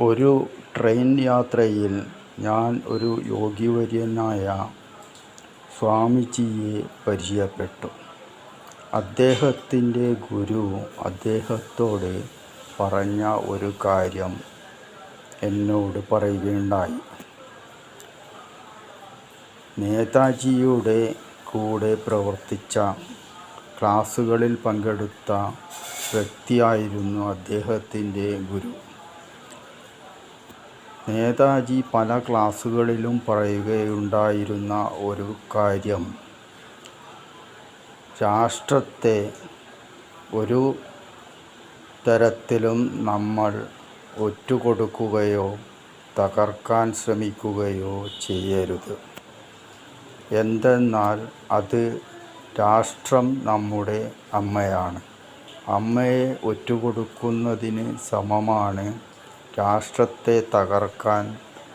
ഒരു ട്രെയിൻ യാത്രയിൽ ഞാൻ ഒരു യോഗിവര്യനായ സ്വാമിജിയെ പരിചയപ്പെട്ടു. അദ്ദേഹത്തിൻ്റെ ഗുരു അദ്ദേഹത്തോട് പറഞ്ഞ ഒരു കാര്യം എന്നോട് പറയുകയുണ്ടായി. നേതാജിയുടെ കൂടെ പ്രവർത്തിച്ച, ക്ലാസുകളിൽ പങ്കെടുത്ത വ്യക്തിയായിരുന്നു അദ്ദേഹത്തിൻ്റെ ഗുരു. നേതാജി പല ക്ലാസുകളിലും പറയുകയുണ്ടായിരുന്ന ഒരു കാര്യം, രാഷ്ട്രത്തെ ഒരു തരത്തിലും നമ്മൾ ഒറ്റുകൊടുക്കുകയോ തകർക്കാൻ ശ്രമിക്കുകയോ ചെയ്യരുത്. എന്തെന്നാൽ അത് രാഷ്ട്രം നമ്മുടെ അമ്മയാണ്. അമ്മയെ ഒറ്റുകൊടുക്കുന്നതിന് സമമാണ് രാഷ്ട്രത്തെ തകർക്കാൻ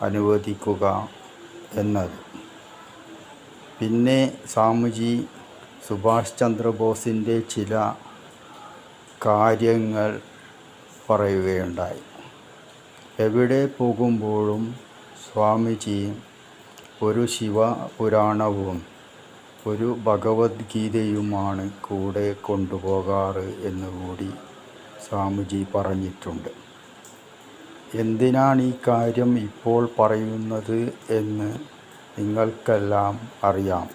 അനുവദിക്കുക എന്നത്. പിന്നെ സ്വാമിജി സുഭാഷ് ചന്ദ്രബോസിൻ്റെ ചില കാര്യങ്ങൾ പറയുകയുണ്ടായി. എവിടെ പോകുമ്പോഴും സ്വാമിജി ഒരു ശിവപുരാണവും ഒരു ഭഗവത്ഗീതയുമാണ് കൂടെ കൊണ്ടുപോകാറ് എന്നുകൂടി സ്വാമിജി പറഞ്ഞിട്ടുണ്ട്. എന്തിനാണ് ഈ കാര്യം ഇപ്പോൾ പറയുന്നത് എന്ന് നിങ്ങൾക്കെല്ലാം അറിയാം.